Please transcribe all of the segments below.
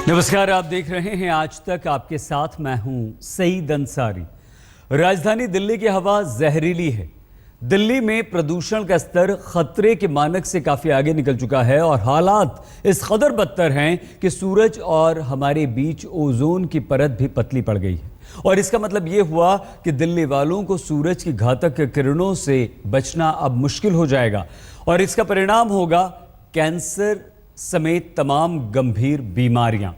नमस्कार, आप देख रहे हैं आज तक। आपके साथ मैं हूं सईद अंसारी। राजधानी दिल्ली की हवा जहरीली है। दिल्ली में प्रदूषण का स्तर खतरे के मानक से काफी आगे निकल चुका है और हालात इस कदर बदतर हैं कि सूरज और हमारे बीच ओजोन की परत भी पतली पड़ गई है। और इसका मतलब यह हुआ कि दिल्ली वालों को सूरज की घातक किरणों से बचना अब मुश्किल हो जाएगा और इसका परिणाम होगा कैंसर समेत तमाम गंभीर बीमारियां।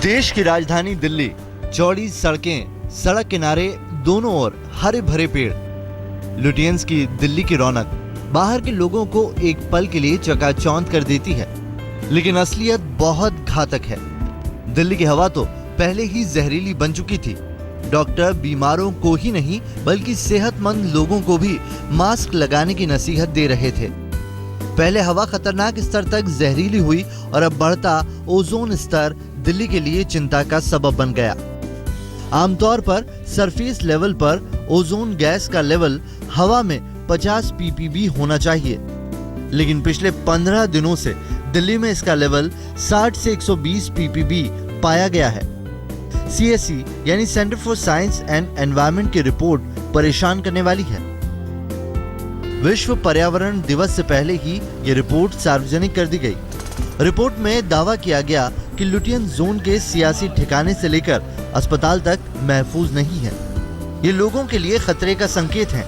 देश की राजधानी दिल्ली, चौड़ी सड़कें, सड़क किनारे दोनों ओर हरे भरे पेड़, लुटियंस की दिल्ली की रौनक बाहर के लोगों को एक पल के लिए चकाचौंध कर देती है, लेकिन असलियत बहुत घातक है। दिल्ली की हवा तो पहले ही जहरीली बन चुकी थी। डॉक्टर बीमारों को ही नहीं बल्कि सेहतमंद लोगों को भी मास्क लगाने की नसीहत दे रहे थे। पहले हवा खतरनाक स्तर तक जहरीली हुई और अब बढ़ता ओजोन स्तर दिल्ली के लिए चिंता का सबब बन गया। आमतौर पर सरफेस लेवल पर ओजोन गैस का लेवल हवा में 50 ppb होना चाहिए, लेकिन पिछले 15 दिनों से दिल्ली में इसका लेवल 60 से 120 ppb पाया गया है। CSE यानी centre for science and environment की रिपोर्ट परेशान करने वाली है। विश्व पर्यावरण दिवस से पहले ही ये रिपोर्ट सार्वजनिक कर दी गई। रिपोर्ट में दावा किया गया कि लुटियन जोन के सियासी ठिकाने से लेकर अस्पताल तक महफूज नहीं है। ये लोगों के लिए खतरे का संकेत है।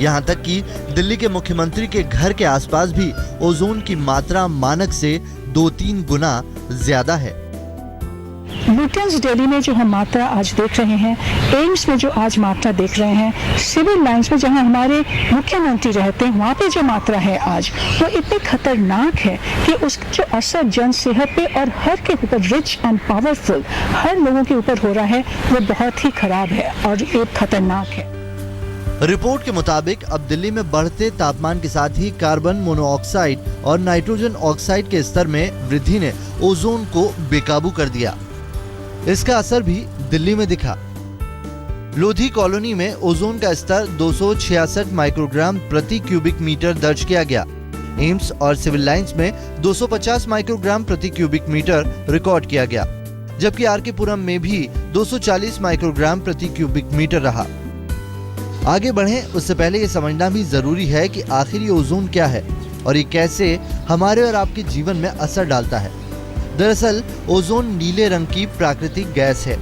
यहाँ तक कि दिल्ली के मुख्यमंत्री के घर के आसपास भी ओजोन की मात्रा मानक से 2-3 गुना ज्यादा है। लुटियंस दिल्ली में जो हम मात्रा आज देख रहे हैं, एम्स में जो आज मात्रा देख रहे हैं, सिविल लाइंस में जहां हमारे मुख्यमंत्री रहते हैं वहां पे जो मात्रा है आज, वो इतनी खतरनाक है कि उसका जो असर जन सेहत पे और हर के ऊपर, रिच एंड पावरफुल हर लोगों के ऊपर हो रहा है, वो बहुत ही खराब है और एक खतरनाक है। रिपोर्ट के मुताबिक अब दिल्ली में बढ़ते तापमान के साथ ही कार्बन मोनोऑक्साइड और नाइट्रोजन ऑक्साइड के स्तर में वृद्धि ने ओजोन को बेकाबू कर दिया। इसका असर भी दिल्ली में दिखा। लोधी कॉलोनी में ओजोन का स्तर 266 माइक्रोग्राम प्रति क्यूबिक मीटर दर्ज किया गया। एम्स और सिविल लाइंस में 250 माइक्रोग्राम प्रति क्यूबिक मीटर रिकॉर्ड किया गया, जबकि आरके पुरम में भी 240 माइक्रोग्राम प्रति क्यूबिक मीटर रहा। आगे बढ़ें उससे पहले ये समझना भी जरूरी है कि आखिर ये ओजोन क्या है और ये कैसे हमारे और आपके जीवन में असर डालता है। दरअसल ओजोन नीले रंग की प्राकृतिक गैस है।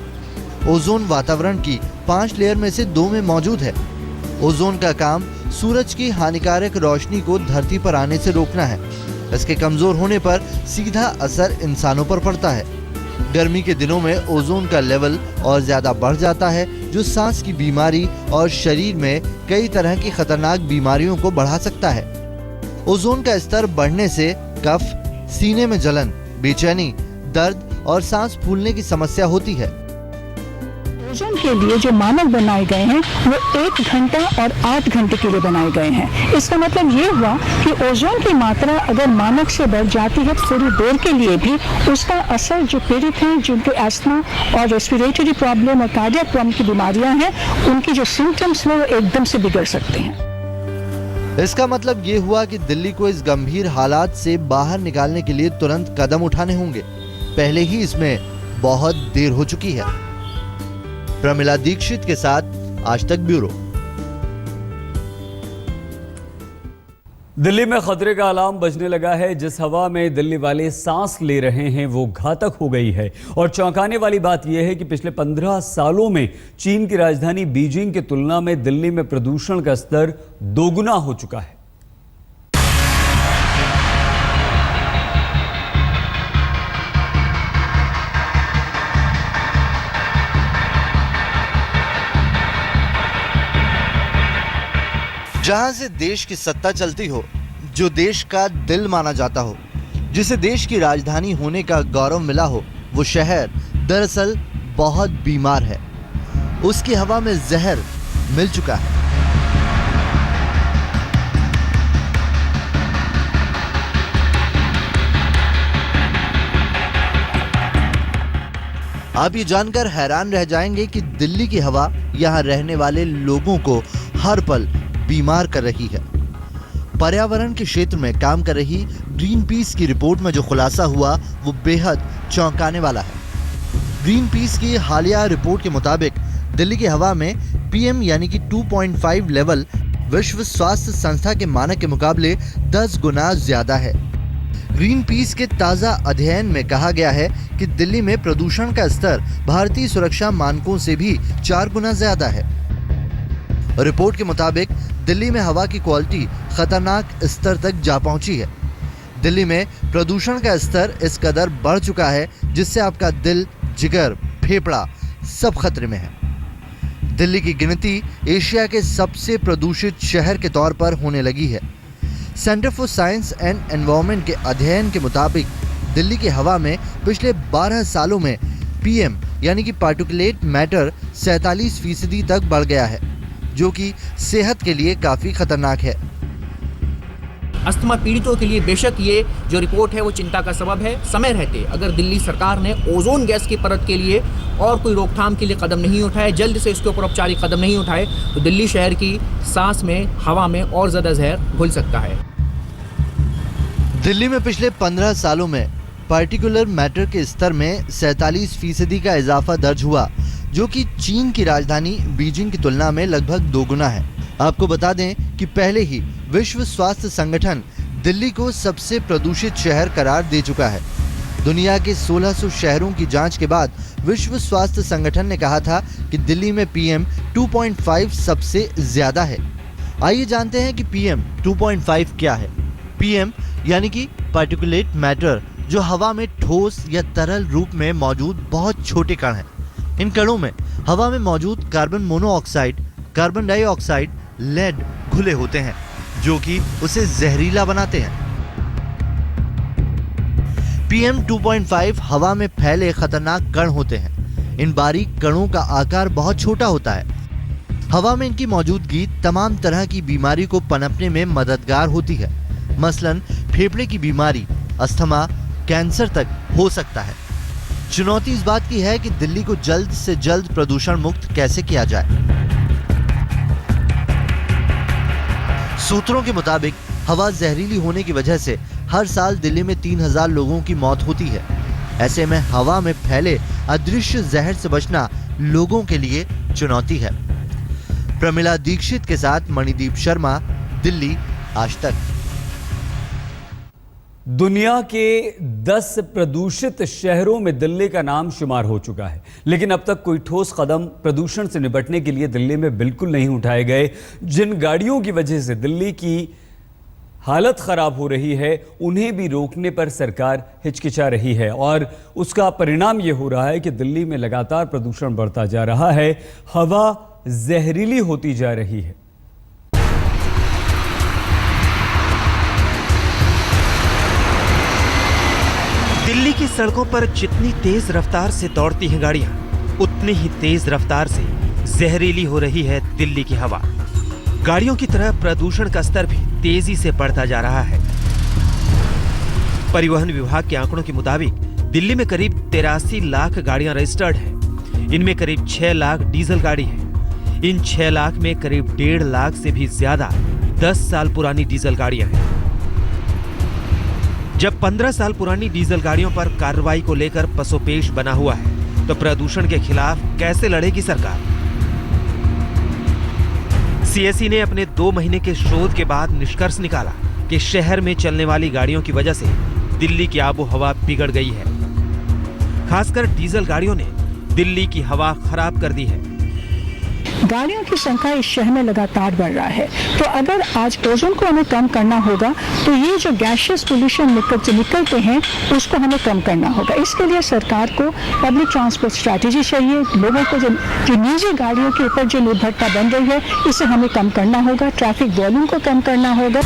ओजोन वातावरण की 5 लेयर में से 2 में मौजूद है। ओजोन का काम सूरज की हानिकारक रोशनी को धरती पर आने से रोकना है। इसके कमजोर होने पर सीधा असर इंसानों पर पड़ता है। गर्मी के दिनों में ओजोन का लेवल और ज्यादा बढ़ जाता है, जो सांस की बीमारी और शरीर में कई तरह की खतरनाक बीमारियों को बढ़ा सकता है। ओजोन का स्तर बढ़ने से कफ, सीने में जलन, बेचैनी, दर्द और सांस फूलने की समस्या होती है। ओजोन के लिए जो मानक बनाए गए हैं वो 1 घंटा और 8 घंटे के लिए बनाए गए हैं। इसका मतलब ये हुआ कि ओजोन की मात्रा अगर मानक से बढ़ जाती है थोड़ी देर के लिए भी उसका असर जो पीड़ित हैं, जिनको एस्थमा और रेस्पिरेटरी प्रॉब्लम और कार्डियक प्रॉब्लम की बीमारियां हैं, उनकी जो सिम्टम्स हैं वो एकदम से बिगड़ सकते हैं। इसका मतलब ये हुआ कि दिल्ली को इस गंभीर हालात से बाहर निकालने के लिए तुरंत कदम उठाने होंगे। पहले ही इसमें बहुत देर हो चुकी है। प्रमिला दीक्षित के साथ आज तक ब्यूरो। दिल्ली में खतरे का अलार्म बजने लगा है। जिस हवा में दिल्ली वाले सांस ले रहे हैं वो घातक हो गई है और चौंकाने वाली बात यह है कि पिछले 15 सालों में चीन की राजधानी बीजिंग की तुलना में दिल्ली में प्रदूषण का स्तर 2 गुना हो चुका है। जहां से देश की सत्ता चलती हो, जो देश का दिल माना जाता हो, जिसे देश की राजधानी होने का गौरव मिला हो, वो शहर दरअसल बहुत बीमार है। उसकी हवा में जहर मिल चुका है। आप ये जानकर हैरान रह जाएंगे कि दिल्ली की हवा यहाँ रहने वाले लोगों को हर पल बीमार कर रही है। पर्यावरण के क्षेत्र में काम कर रही ग्रीन पीस की रिपोर्ट में जो खुलासा हुआ वो बेहद चौंकाने वाला है। ग्रीन पीस की हालिया रिपोर्ट के मुताबिक दिल्ली की हवा में PM यानी कि 2.5 लेवल विश्व स्वास्थ्य संस्था के मानक के मुकाबले 10 गुना ज्यादा है। ग्रीन पीस के ताज़ा अध्ययन में कहा गया है कि दिल्ली में प्रदूषण का स्तर भारतीय सुरक्षा मानकों से भी 4 गुना ज्यादा है। रिपोर्ट के मुताबिक दिल्ली में हवा की क्वालिटी खतरनाक स्तर तक जा पहुंची है। दिल्ली में प्रदूषण का स्तर इस कदर बढ़ चुका है जिससे आपका दिल, जिगर, फेफड़ा सब खतरे में है। दिल्ली की गिनती एशिया के सबसे प्रदूषित शहर के तौर पर होने लगी है। Centre for science and environment के अध्ययन के मुताबिक दिल्ली की हवा में पिछले 12 सालों में PM यानी कि पार्टिकुलेट मैटर 47% तक बढ़ गया है, जो कि सेहत के लिए काफी खतरनाक है। अस्थमा पीड़ितों के लिए बेशक ये जो रिपोर्ट है वो चिंता का सबब है। समय रहते अगर दिल्ली सरकार ने ओजोन गैस की परत के लिए और कोई रोकथाम के लिए कदम नहीं उठाए, जल्द से इसके ऊपर औपचारिक कदम नहीं उठाए, तो दिल्ली शहर की सांस में, हवा में और ज़्यादा जहर घुल सकता है। दिल्ली में पिछले 15 सालों में पार्टिकुलर मैटर के स्तर में 47% का इजाफा दर्ज हुआ, जो कि चीन की राजधानी बीजिंग की तुलना में लगभग 2 गुना है। आपको बता दें कि पहले ही विश्व स्वास्थ्य संगठन दिल्ली को सबसे प्रदूषित शहर करार दे चुका है। दुनिया के 1600 शहरों की जांच के बाद विश्व स्वास्थ्य संगठन ने कहा था कि दिल्ली में PM 2.5 सबसे ज्यादा है। आइए जानते हैं कि PM 2.5 क्या है। PM यानी कि पार्टिकुलेट मैटर, जो हवा में ठोस या तरल रूप में मौजूद बहुत छोटे कण हैं। इन कणों में हवा में मौजूद carbon monoxide, carbon dioxide, lead घुले होते हैं, जो कि उसे जहरीला बनाते हैं। PM 2.5 हवा में फैले खतरनाक कण होते हैं। इन बारीक कणों का आकार बहुत छोटा होता है। हवा में इनकी मौजूदगी तमाम तरह की बीमारी को पनपने में मददगार होती है। मसलन फेफड़े की बीमारी, अस्थमा, कैंसर तक हो सकता है। चुनौती इस बात की है कि दिल्ली को जल्द से जल्द प्रदूषण मुक्त कैसे किया जाए। सूत्रों के मुताबिक हवा जहरीली होने की वजह से हर साल दिल्ली में 3000 लोगों की मौत होती है। ऐसे में हवा में फैले अदृश्य जहर से बचना लोगों के लिए चुनौती है। प्रमिला दीक्षित के साथ मणिदीप शर्मा, दिल्ली आज तक। दुनिया के 10 प्रदूषित शहरों में दिल्ली का नाम शुमार हो चुका है, लेकिन अब तक कोई ठोस कदम प्रदूषण से निपटने के लिए दिल्ली में बिल्कुल नहीं उठाए गए। जिन गाड़ियों की वजह से दिल्ली की हालत खराब हो रही है, उन्हें भी रोकने पर सरकार हिचकिचा रही है और उसका परिणाम यह हो रहा है कि दिल्ली में लगातार प्रदूषण बढ़ता जा रहा है, हवा जहरीली होती जा रही है। दिल्ली की सड़कों पर जितनी तेज रफ्तार से दौड़ती हैं गाड़ियां, उतनी ही तेज रफ्तार से जहरीली हो रही है दिल्ली की हवा। गाड़ियों की तरह प्रदूषण का स्तर भी तेजी से बढ़ता जा रहा है। परिवहन विभाग के आंकड़ों के मुताबिक दिल्ली में करीब 83 लाख गाड़ियां रजिस्टर्ड हैं। इनमें करीब 6 लाख डीजल गाड़ी है। इन 6 लाख में करीब 1.5 लाख से भी ज्यादा 10 साल पुरानी डीजल गाड़ियां हैं। जब 15 साल पुरानी डीजल गाड़ियों पर कार्रवाई को लेकर पसोपेश बना हुआ है, तो प्रदूषण के खिलाफ कैसे लड़ेगी सरकार? CSE ने अपने 2 महीने के शोध के बाद निष्कर्ष निकाला कि शहर में चलने वाली गाड़ियों की वजह से दिल्ली की आबो हवा बिगड़ गई है। खासकर डीजल गाड़ियों ने दिल्ली की हवा खराब कर दी है। गाड़ियों की संख्या इस शहर में लगातार बढ़ रहा है, तो अगर आज ओजोन को हमें कम करना होगा तो ये जो गैसियस पोल्यूशन निकलते हैं उसको हमें कम करना होगा। इसके लिए सरकार को पब्लिक ट्रांसपोर्ट स्ट्रैटेजी चाहिए। लोगों को जो निजी गाड़ियों के ऊपर जो निर्भरता बन रही है, इसे हमें कम करना होगा। ट्रैफिक वॉल्यूम को कम करना होगा।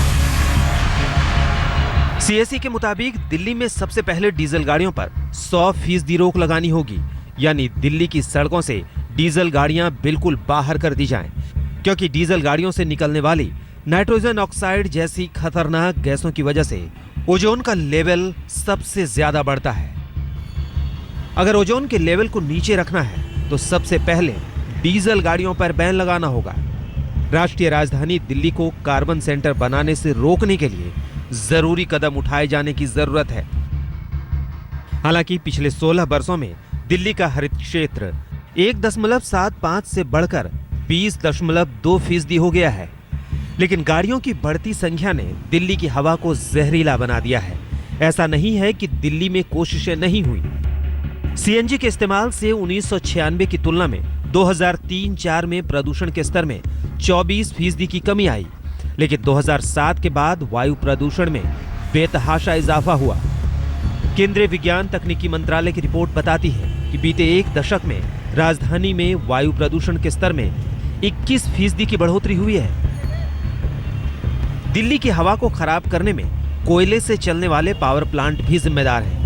CSE के मुताबिक दिल्ली में सबसे पहले डीजल गाड़ियों पर 100% रोक लगानी होगी, यानी दिल्ली की सड़कों से डीजल गाड़ियां बिल्कुल बाहर कर दी जाएं, क्योंकि डीजल गाड़ियों से निकलने वाली नाइट्रोजन ऑक्साइड जैसी खतरनाक गैसों की वजह से ओजोन का लेवल सबसे ज्यादा बढ़ता है। अगर ओजोन के लेवल को नीचे रखना है तो सबसे पहले डीजल गाड़ियों पर बैन लगाना होगा। राष्ट्रीय राजधानी दिल्ली को कार्बन सेंटर बनाने से रोकने के लिए जरूरी कदम उठाए जाने की जरूरत है। हालांकि पिछले 16 वर्षों में दिल्ली का हरित क्षेत्र 1.75 से बढ़कर 20.2% हो गया है। लेकिन गाड़ियों की बढ़ती संख्या ने दिल्ली की हवा को जहरीला बना दिया है। ऐसा नहीं है कि दिल्ली में कोशिशें नहीं हुई। सीएनजी के इस्तेमाल से 1996 की तुलना में 2003-04 में प्रदूषण के स्तर में 24% की कमी आई। लेकिन 2007 के बाद वायु प्रदूषण में बेतहाशा इजाफा हुआ। केंद्रीय विज्ञान तकनीकी मंत्रालय की रिपोर्ट बताती है कि बीते एक दशक में राजधानी में वायु प्रदूषण के स्तर में 21% की बढ़ोतरी हुई है। दिल्ली की हवा को खराब करने में कोयले से चलने वाले पावर प्लांट भी जिम्मेदार हैं।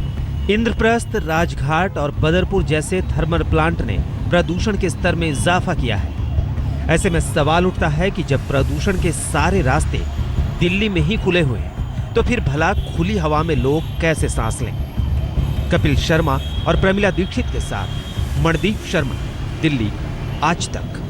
इंद्रप्रस्थ, राजघाट और बदरपुर जैसे थर्मल प्लांट ने प्रदूषण के स्तर में इजाफा किया है। ऐसे में सवाल उठता है कि जब प्रदूषण के सारे रास्ते दिल्ली में ही खुले हुए हैं, तो फिर भला खुली हवा में लोग कैसे सांस लें? कपिल शर्मा और प्रमिला दीक्षित के साथ मनदीप शर्मा, दिल्ली आज तक।